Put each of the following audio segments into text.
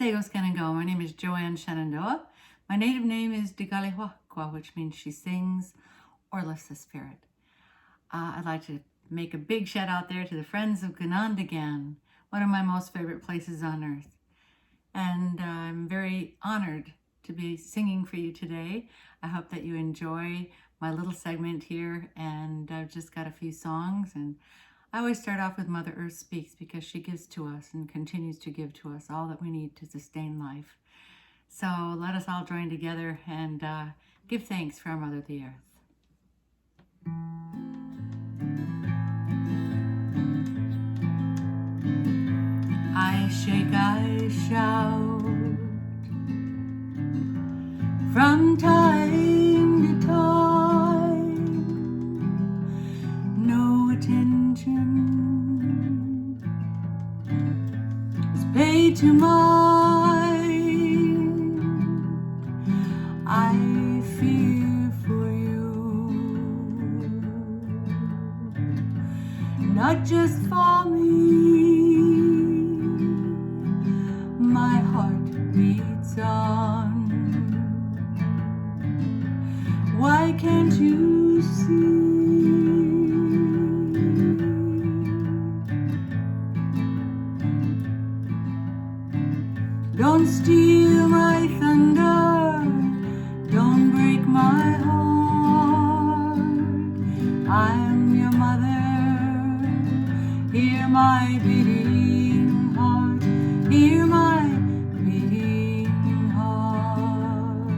Shenandoah. My name is Joanne Shenandoah. My native name is Digalihuaqua, which means she sings or lifts the spirit. I'd like to make a big shout out there to the Friends of Ganondagan, one of my most favorite places on earth. And I'm very honored to be singing for you today. I hope that you enjoy my little segment here, and I've just got a few songs, and I always start off with Mother Earth Speaks because she gives to us and continues to give to us all that we need to sustain life. So let us all join together and give thanks for our Mother the Earth. I shake, I shout from time to time, no attention is paid to mine. I fear for you, not just for me. My heart beats on. Why can't you see? Don't steal my thunder, don't break my heart. I'm your mother, hear my beating heart, hear my beating heart.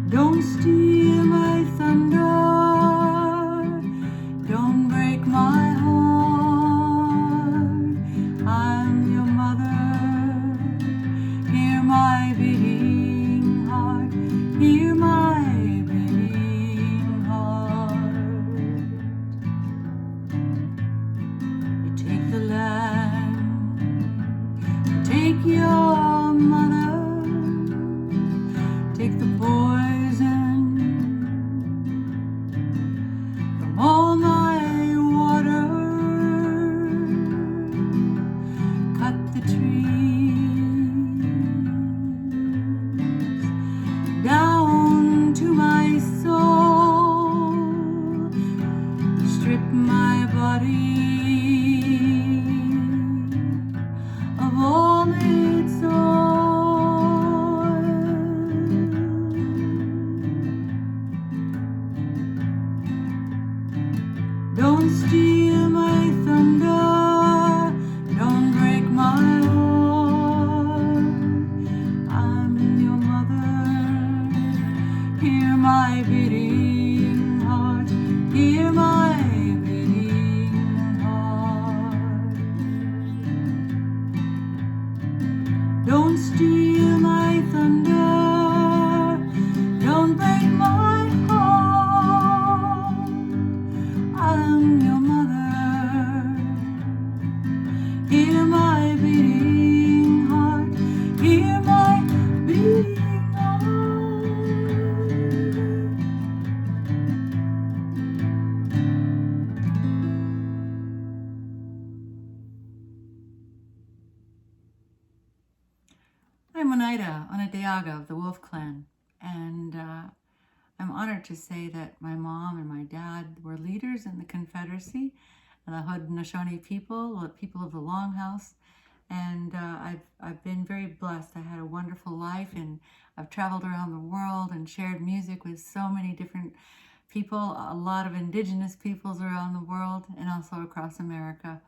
Don't steal my thunder, don't break my heart. I'm your mother, hear my beating heart, hear my beating heart. You take the land, you take your mother, take the poison from all my water, cut the trees down to my soul, strip my body of all its oil. Don't steal my thunder, don't break my heart. I'm your mother, hear my beating heart, hear my beating heart. Don't steal my thunder, don't break my heart. I'm your mother, hear my beating heart, hear my beating heart. I'm Oneida, Onondaga of the Wolf Clan, and I'm honored to say that my mom and my dad were leaders in the Confederacy and the Haudenosaunee people, the people of the Longhouse, and I've been very blessed. I had a wonderful life, and I've traveled around the world and shared music with so many different people, a lot of indigenous peoples around the world and also across America.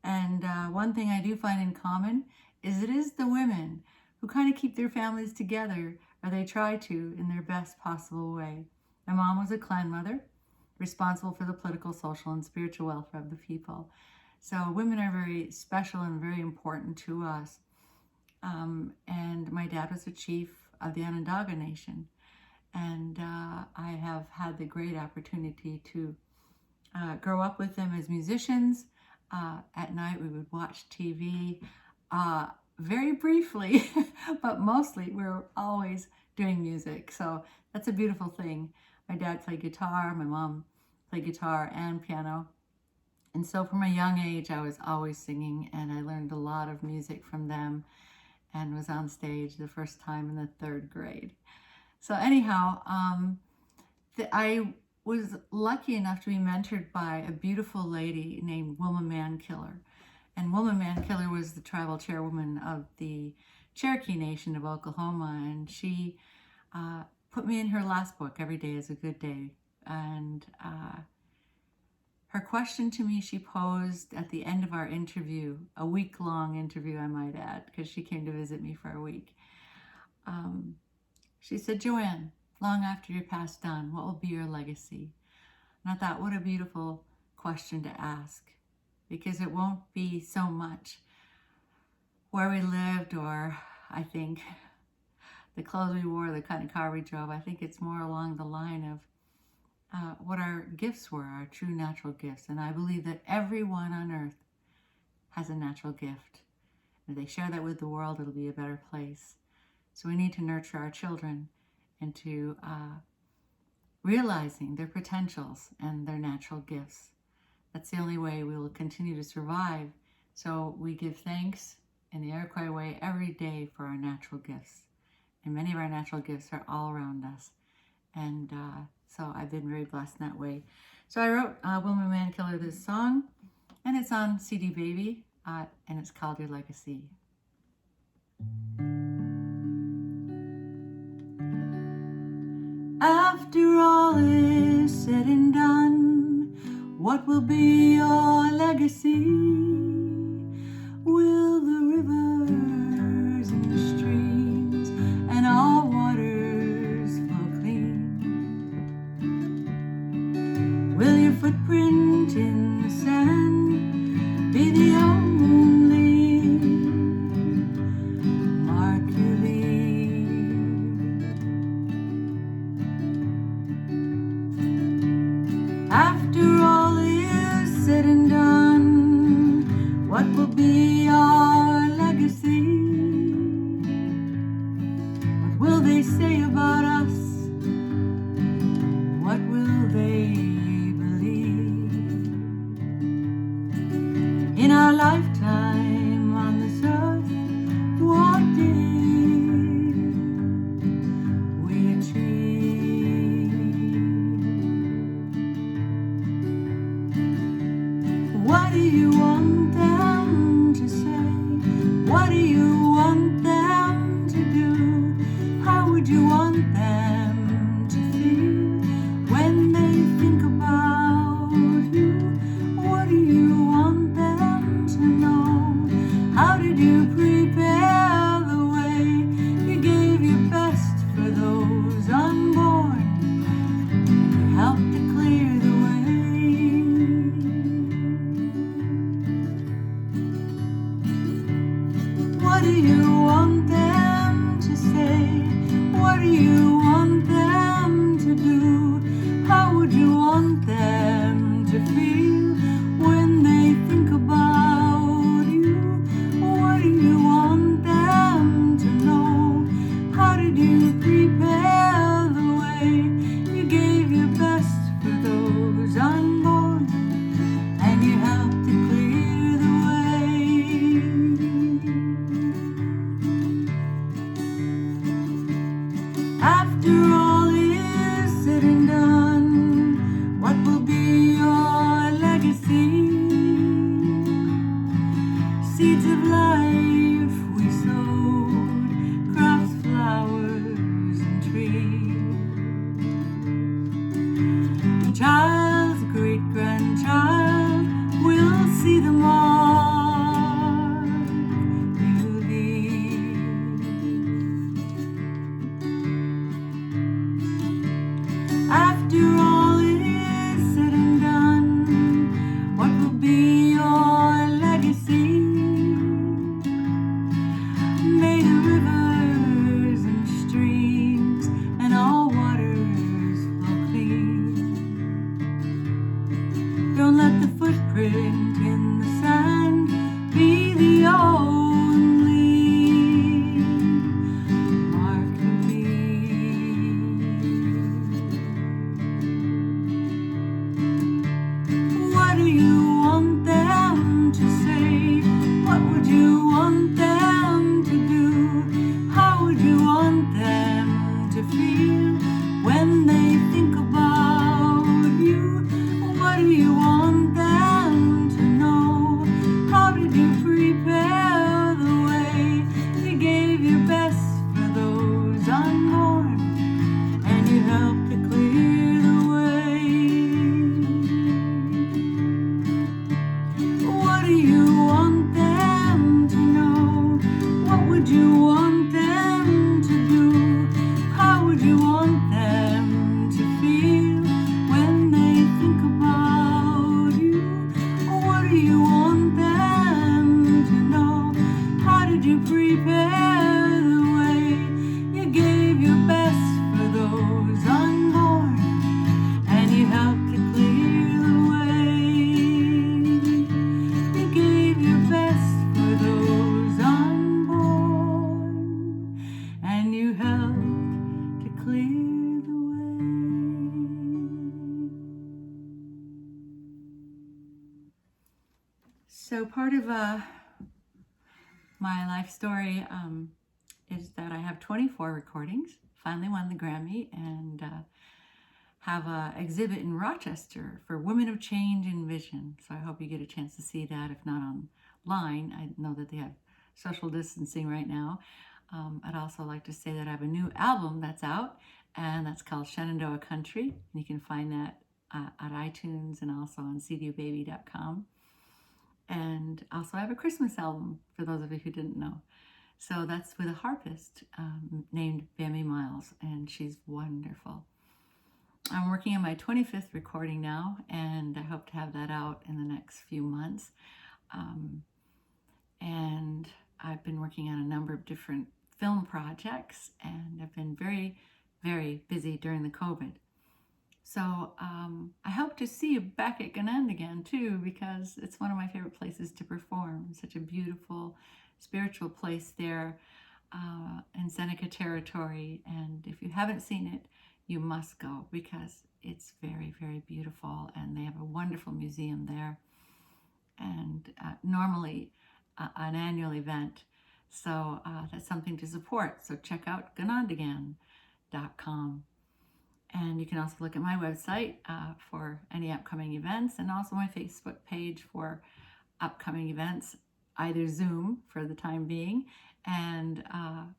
And one thing I do find in common is it is the women who kind of keep their families together, or they try to in their best possible way. My mom was a clan mother, responsible for the political, social, and spiritual welfare of the people. So women are very special and very important to us. And my dad was a chief of the Onondaga Nation. And I have had the great opportunity to grow up with them as musicians. At night we would watch TV. Very briefly, but mostly we're always doing music. So that's a beautiful thing. My dad played guitar, my mom played guitar and piano. And so from a young age, I was always singing, and I learned a lot of music from them and was on stage the first time in the 3rd grade. So anyhow, I was lucky enough to be mentored by a beautiful lady named Wilma Mankiller. And Wilma Mankiller was the tribal chairwoman of the Cherokee Nation of Oklahoma, and she put me in her last book, Every Day is a Good Day. And her question to me, she posed at the end of our interview, a week-long interview, I might add, because she came to visit me for a week. She said, "Joanne, long after you're passed on, what will be your legacy?" And I thought, what a beautiful question to ask, because it won't be so much where we lived, or I think the clothes we wore, the kind of car we drove. I think it's more along the line of what our gifts were, our true natural gifts. And I believe that everyone on earth has a natural gift. If they share that with the world, it'll be a better place. So we need to nurture our children into realizing their potentials and their natural gifts. That's the only way we will continue to survive. So we give thanks in the Iroquois way every day for our natural gifts. And many of our natural gifts are all around us. And so I've been very blessed in that way. So I wrote Wilma Mankiller this song, and it's on CD Baby, and it's called Your Legacy. After all is said and done, what will be your legacy? Will the rivers and the streams and all waters flow clean? Will your footprint in the sand be the only mark you leave? After all is said and done, what will be your legacy? What will they say about us? What will they believe? In our lifetime on this earth, what did we achieve? What do you want them to say? What do you want them to do? How would you want them to feel when they think about you? What do you want them to know? How did you prepare the way? You gave your best for those unborn, and you helped to clear the way. What do you want them to say? What do you want them to do? How would you want them to feel when they think about you? What do you want them to know? How did you prepare the way? You gave your best for those unborn, and you helped to clear the way. After all is said and done, what will be your legacy? Seeds of life we sowed, crops, flowers, and trees. The child's great-grandchild will see the mark you leave. After all is said and done, what will be your legacy? you want them to know? How did you prepare the way? You gave your best for those unborn, and you helped to clear the way. You gave your best for those unborn, and you helped to clear the way. So part of my life story is that I have 24 recordings, finally won the Grammy, and have an exhibit in Rochester for Women of Change and Vision. So I hope you get a chance to see that, if not online. I know that they have social distancing right now. I'd also like to say that I have a new album that's out, and that's called Shenandoah Country. And you can find that at iTunes and also on cdbaby.com. And also I have a Christmas album, for those of you who didn't know. So that's with a harpist named Bambi Miles, and she's wonderful. I'm working on my 25th recording now, and I hope to have that out in the next few months. And I've been working on a number of different film projects, and I've been very, very busy during the COVID. So I hope to see you back at Shenandoah too, because it's one of my favorite places to perform. Such a beautiful, spiritual place there in Seneca territory. And if you haven't seen it, you must go, because it's very, very beautiful. And they have a wonderful museum there. And normally an annual event. So that's something to support. So check out Shenandoah.com. And you can also look at my website for any upcoming events, and also my Facebook page for upcoming events, either Zoom for the time being, and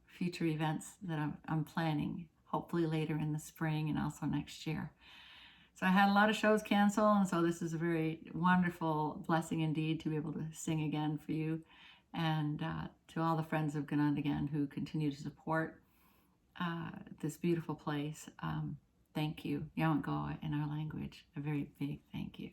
future events that I'm planning, hopefully later in the spring and also next year. So I had a lot of shows cancel, and so this is a very wonderful blessing indeed to be able to sing again for you, and to all the friends of Shenandoah who continue to support this beautiful place. Thank you. Yawangoa in our language. A very big thank you.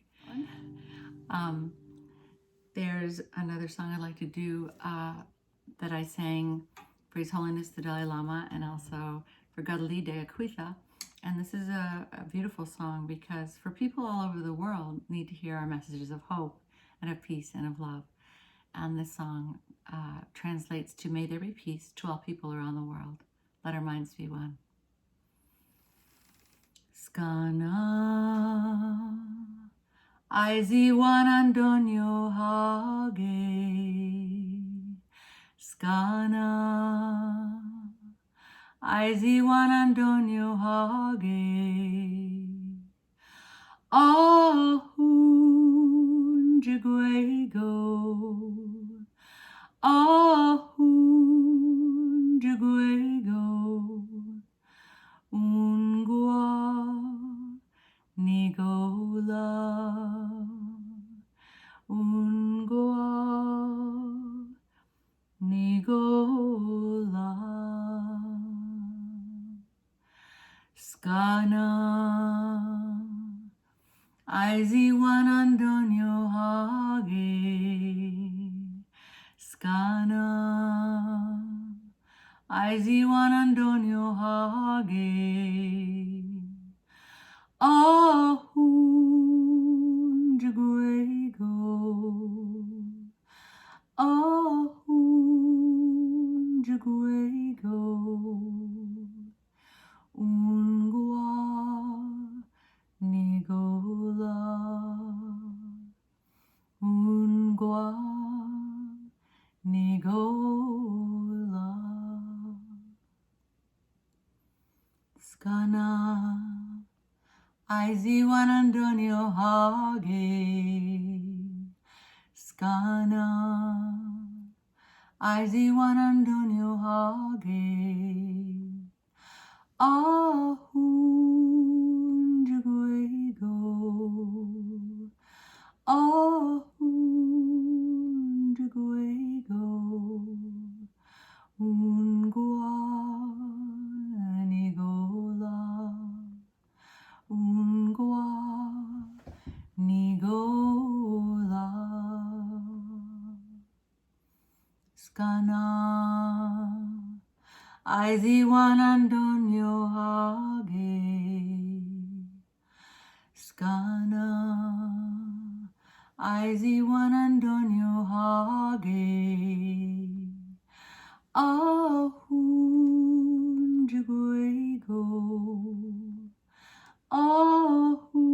There's another song I'd like to do that I sang for His Holiness the Dalai Lama, and also for Gadali de Aquitha. And this is a beautiful song, because for people all over the world need to hear our messages of hope and of peace and of love. And this song translates to, may there be peace to all people around the world. Let our minds be one. Skana Aizi Wanandonyo Hage Skana Aizi Wanandonyo Hage Ahun Jagwego Ahun Jagwego Ungwa Nigola Ungwa Nigola Skana Aizi Wanandonyo Hage Skana Aizi Wanandonyo Hage Ahun Jagwego Ahun Jagwego Ungwa Nigola Ungwa Nigola Skana Aizi Wanandonyo Hage Skana Aizi Wanandonyo Hage Ahun Jagwego Ahun Jagwego Ungwa Nigola Ungwa Nigola Skana, Aizi Juan Antonio Hage. Skana, Aizi Juan Antonio Hage. Ahun Jaguego. Ahun